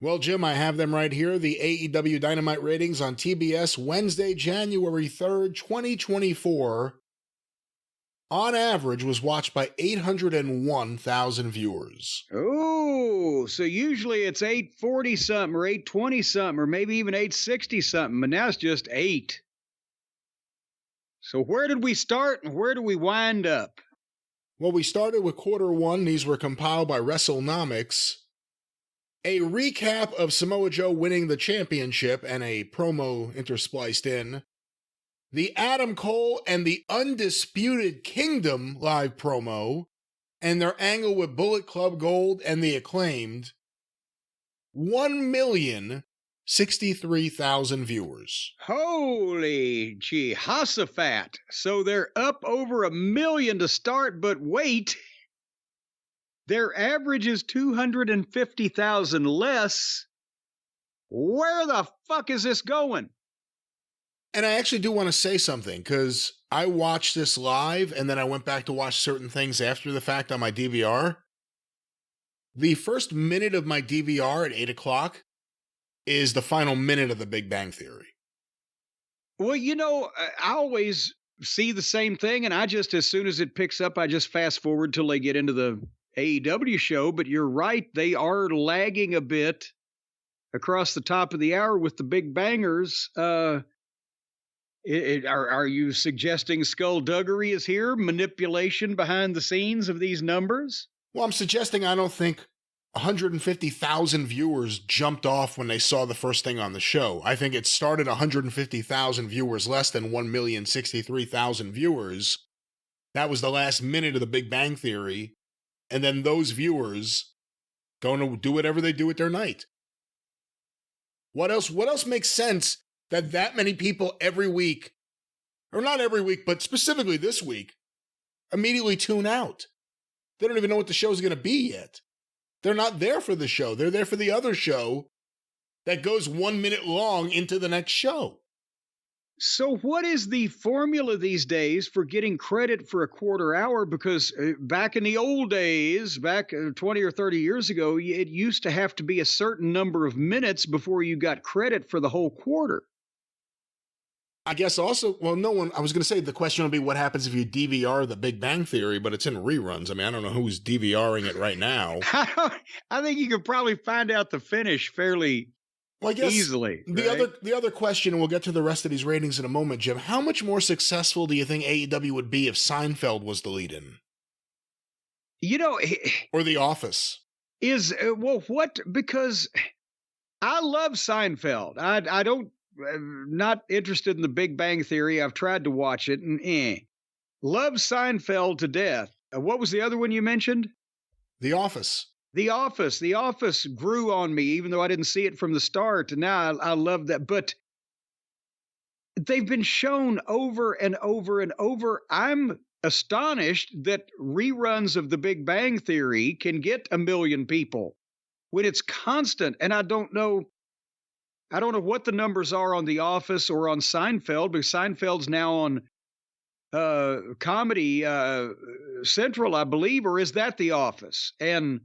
Well, Jim, I have them right here. The AEW Dynamite ratings on TBS Wednesday, January 3rd, 2024, on average was watched by 801,000 viewers. Oh, so usually it's 840 something or 820 something or maybe even 860 something, but now it's just 8. So where did we start and where do we wind up? Well, we started with quarter one. These were compiled by WrestleNomics. A recap of Samoa Joe winning the championship and a promo interspliced in. The Adam Cole and the Undisputed Kingdom live promo and their angle with Bullet Club Gold and the Acclaimed. 1,063,000 viewers. Holy Jehoshaphat. So they're up over 1 million to start, but wait. Their average is 250,000 less. Where the fuck is this going? And I actually do want to say something, because I watched this live and then I went back to watch certain things after the fact on my DVR. The first minute of my DVR at 8 o'clock is the final minute of The Big Bang Theory. Well, you know, I always see the same thing, and I just, as soon as it picks up, I just fast forward till they get into the AEW show, but you're right, they are lagging a bit across the top of the hour with the big bangers. Are you suggesting skullduggery is here? Manipulation behind the scenes of these numbers? Well, I'm suggesting I don't think 150,000 viewers jumped off when they saw the first thing on the show. I think it started 150,000 viewers less than 1,063,000 viewers. That was the last minute of The Big Bang Theory. And then those viewers going to do whatever they do with their night. What else makes sense that many people every week, or not every week, but specifically this week, immediately tune out? They don't even know what the show's going to be yet. They're not there for the show. They're there for the other show that goes 1 minute long into the next show. So what is the formula these days for getting credit for a quarter hour? Because back in the old days, back 20 or 30 years ago, it used to have to be a certain number of minutes before you got credit for the whole quarter. I guess also, well, I was going to say the question will be what happens if you DVR The Big Bang Theory, but it's in reruns. I mean, I don't know who's DVRing it right now. I think you could probably find out the finish fairly easily. The other question, and we'll get to the rest of these ratings in a moment, Jim, how much more successful do you think AEW would be if Seinfeld was the lead-in? You know... Or The Office? Because I love Seinfeld. I don't... not interested in The Big Bang Theory. I've tried to watch it and love Seinfeld to death. What was the other one you mentioned? The Office. The Office grew on me, even though I didn't see it from the start. And now I love that. But they've been shown over and over and over. I'm astonished that reruns of The Big Bang Theory can get 1 million people when it's constant. And I don't know what the numbers are on The Office or on Seinfeld, because Seinfeld's now on Comedy Central, I believe, or is that The Office? And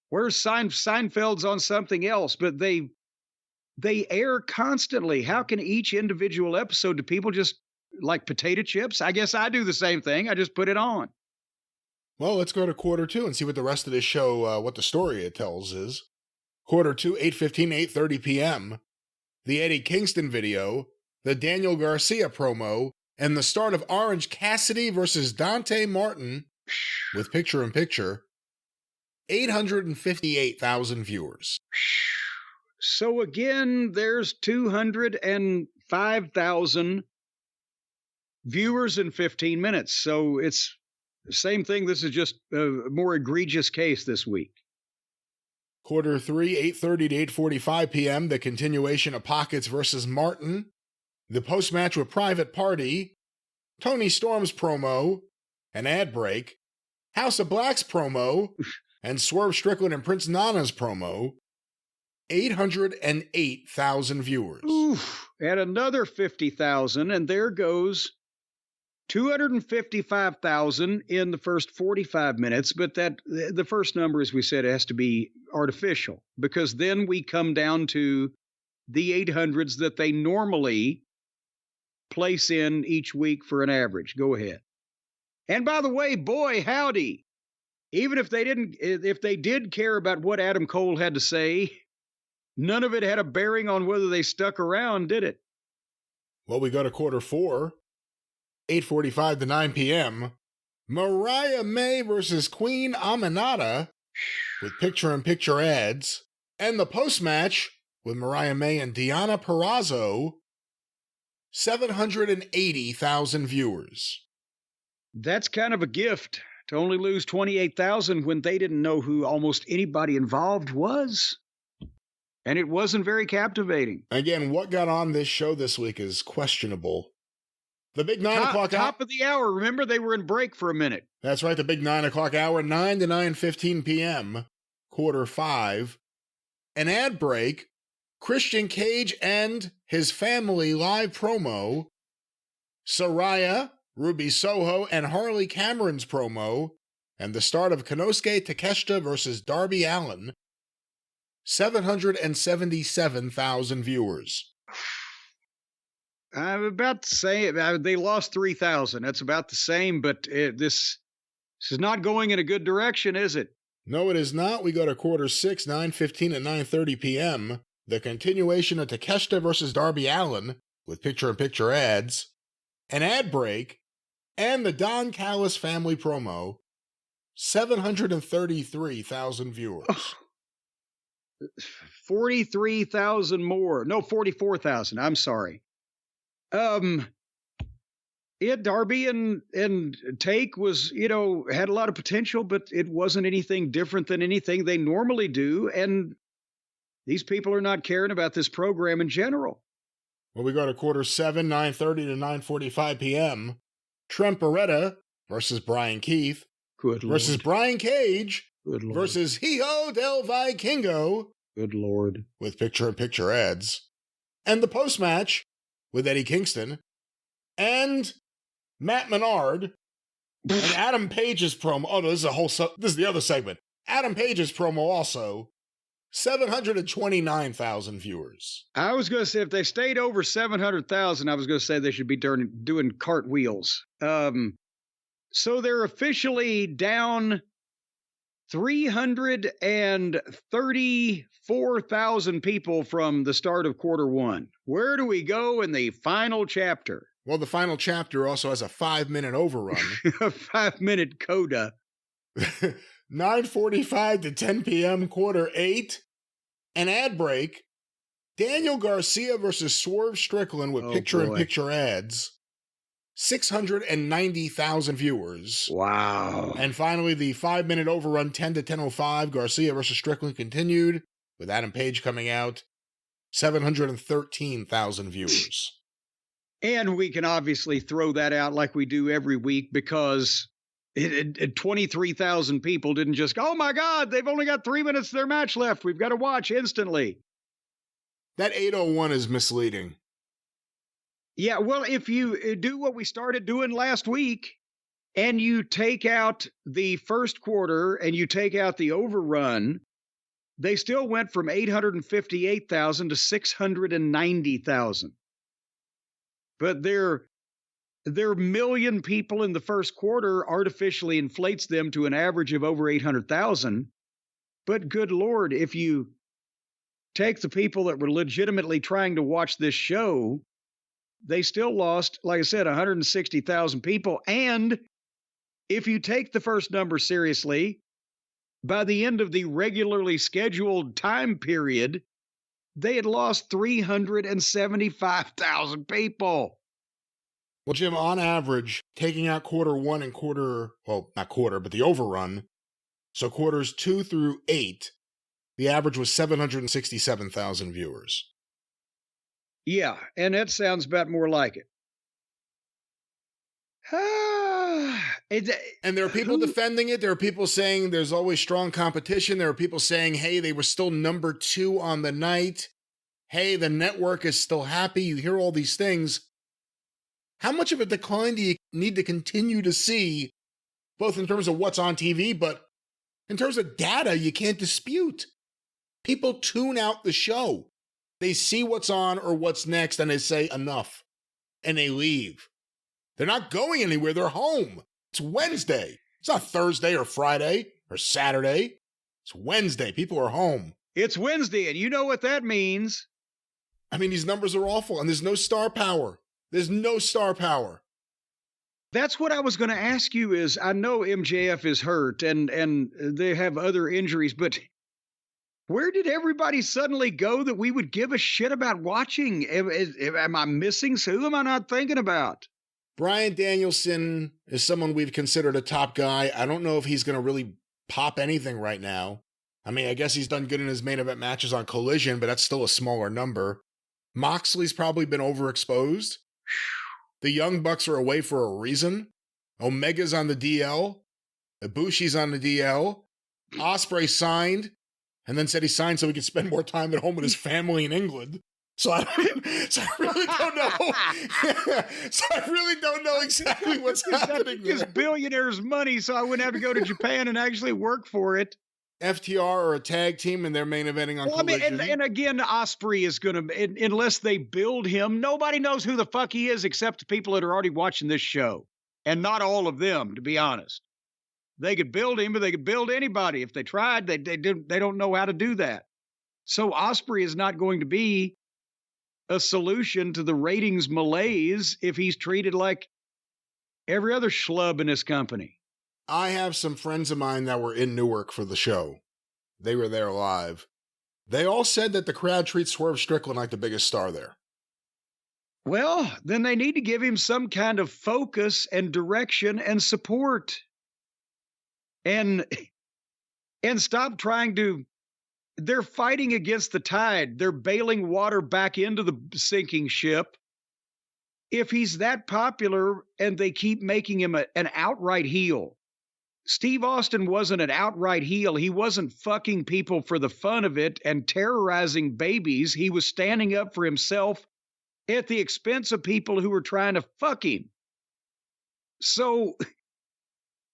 where's Seinfeld's on something else? But they air constantly. How can each individual episode, do people just like potato chips? I guess I do the same thing. I just put it on. Well, let's go to quarter two and see what the rest of this show, what the story it tells is. Quarter two, 8:15, 8:30 p.m. The Eddie Kingston video, the Daniel Garcia promo, and the start of Orange Cassidy versus Dante Martin with picture-in-picture. 858,000 viewers. So again, there's 205,000 viewers in 15 minutes. So it's the same thing. This is just a more egregious case this week. Quarter three, 8:30 to 8:45 p.m., the continuation of Pockets versus Martin, the post-match with Private Party, Tony Storm's promo, an ad break, House of Black's promo, and Swerve Strickland and Prince Nana's promo. 808,000 viewers. Oof, and another 50,000, and there goes 255,000 in the first 45 minutes, but that the first number, as we said, has to be artificial because then we come down to the 800s that they normally place in each week for an average. Go ahead. And by the way, boy, howdy. Even if they did care about what Adam Cole had to say, none of it had a bearing on whether they stuck around, did it? Well, we go to quarter four, 8:45 to 9 p.m. Mariah May versus Queen Aminata with picture-in-picture ads. And the post-match with Mariah May and Deonna Purrazzo, 780,000 viewers. That's kind of a gift to only lose 28,000 when they didn't know who almost anybody involved was. And it wasn't very captivating. Again, what got on this show this week is questionable. The big 9 o'clock top of the hour. Remember, they were in break for a minute. That's right, the big 9 o'clock hour, 9 to 9:15 p.m., quarter five. An ad break, Christian Cage and his family live promo, Saraya, Ruby Soho, and Harley Cameron's promo, and the start of Konosuke Takeshita versus Darby Allin, 777,000 viewers. I'm about to say they lost 3,000. That's about the same, but this is not going in a good direction, is it? No, it is not. We go to quarter six, 9:15 and 9:30 p.m., the continuation of Takeshita versus Darby Allin with picture-in-picture ads, an ad break, and the Don Callis family promo, 733,000 viewers. 43,000 more. No, 44,000. I'm sorry. Darby and Take was, had a lot of potential, but it wasn't anything different than anything they normally do. And these people are not caring about this program in general. Well, we go to quarter seven, 9:30 to 9:45 p.m. Trent Beretta versus Brian Keith. Good Lord. Versus Brian Cage. Good Lord. Versus Hijo del Vikingo. Good Lord. With picture-in-picture ads. And the post-match with Eddie Kingston and Matt Menard and Adam Page's promo. Oh, no, this is the other segment. Adam Page's promo also, 729,000 viewers. I was going to say if they stayed over 700,000, I was going to say they should be doing cartwheels. So they're officially down 334,000 people from the start of quarter one. Where do we go in the final chapter? Well, the final chapter also has a 5-minute overrun. A 5-minute coda. 9:45 to 10 p.m., quarter eight. An ad break. Daniel Garcia versus Swerve Strickland with picture-in-picture ads. 690,000 viewers. Wow. And finally, the 5-minute overrun, 10 to 10:05. Garcia versus Strickland continued with Adam Page coming out. 713,000 viewers. And we can obviously throw that out like we do every week because 23,000 people didn't just go, oh my God, they've only got 3 minutes of their match left. We've got to watch instantly. That 801 is misleading. Yeah, well, if you do what we started doing last week and you take out the first quarter and you take out the overrun, they still went from 858,000 to 690,000. But their million people in the first quarter artificially inflates them to an average of over 800,000. But good Lord, if you take the people that were legitimately trying to watch this show, they still lost, like I said, 160,000 people. And if you take the first number seriously, by the end of the regularly scheduled time period, they had lost 375,000 people. Well, Jim, on average, taking out quarter one and not quarter, but the overrun, so quarters 2 through 8, the average was 767,000 viewers. Yeah, and that sounds about more like it. And there are people defending it. There are people saying there's always strong competition. There are people saying, hey, they were still number 2 on the night. Hey, the network is still happy. You hear all these things. How much of a decline do you need to continue to see, both in terms of what's on TV, but in terms of data you can't dispute? People tune out the show. They see what's on or what's next and they say enough. And they leave. They're not going anywhere. They're home. It's Wednesday. It's not Thursday or Friday or Saturday. It's Wednesday. People are home. It's Wednesday, and you know what that means. I mean, these numbers are awful, and there's no star power. There's no star power. That's what I was going to ask you is, I know MJF is hurt and they have other injuries, but where did everybody suddenly go that we would give a shit about watching? Am I missing? Who am I not thinking about? Bryan Danielson is someone we've considered a top guy. I don't know if he's going to really pop anything right now. I mean, I guess he's done good in his main event matches on Collision, but that's still a smaller number. Moxley's probably been overexposed. The Young Bucks are away for a reason. Omega's on the DL. Ibushi's on the DL. Ospreay signed, and then said he signed so he could spend more time at home with his family in England. So I really don't know. So I really don't know exactly what's happening there. It's billionaires' money, so I wouldn't have to go to Japan and actually work for it. FTR are a tag team, and they're main eventing on Collision. I mean, and again, Ospreay is going to, unless they build him, nobody knows who the fuck he is except the people that are already watching this show. And not all of them, to be honest. They could build him, but they could build anybody. If they tried, they don't know how to do that. So Ospreay is not going to be a solution to the ratings malaise if he's treated like every other schlub in this company. I have some friends of mine that were in Newark for the show. They were there live. They all said that the crowd treats Swerve Strickland like the biggest star there. Well, then they need to give him some kind of focus and direction and support. And stop trying to... They're fighting against the tide. They're bailing water back into the sinking ship. If he's that popular and they keep making him an outright heel. Steve Austin wasn't an outright heel. He wasn't fucking people for the fun of it and terrorizing babies. He was standing up for himself at the expense of people who were trying to fuck him. So,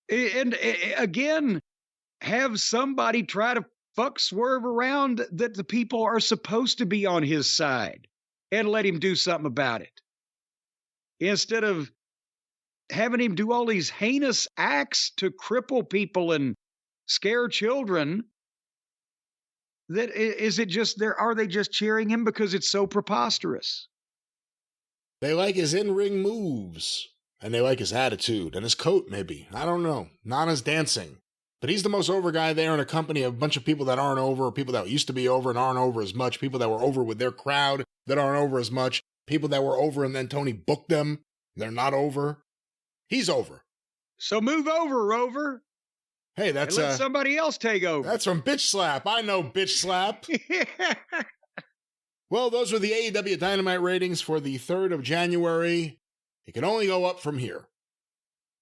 and again, have somebody try to fuck Swerve around that the people are supposed to be on his side and let him do something about it. Instead of having him do all these heinous acts to cripple people and scare children, are they just cheering him because it's so preposterous? They like his in-ring moves, and they like his attitude, and his coat, maybe. I don't know. Not his dancing. But he's the most over guy there in a company of a bunch of people that aren't over, people that used to be over and aren't over as much, people that were over with their crowd that aren't over as much, people that were over and then Tony booked them. They're not over. He's over. So move over, Rover. Hey, that's and let somebody else take over. That's from Bitch Slap. I know Bitch Slap. Well, those were the AEW Dynamite ratings for the 3rd of January. It can only go up from here.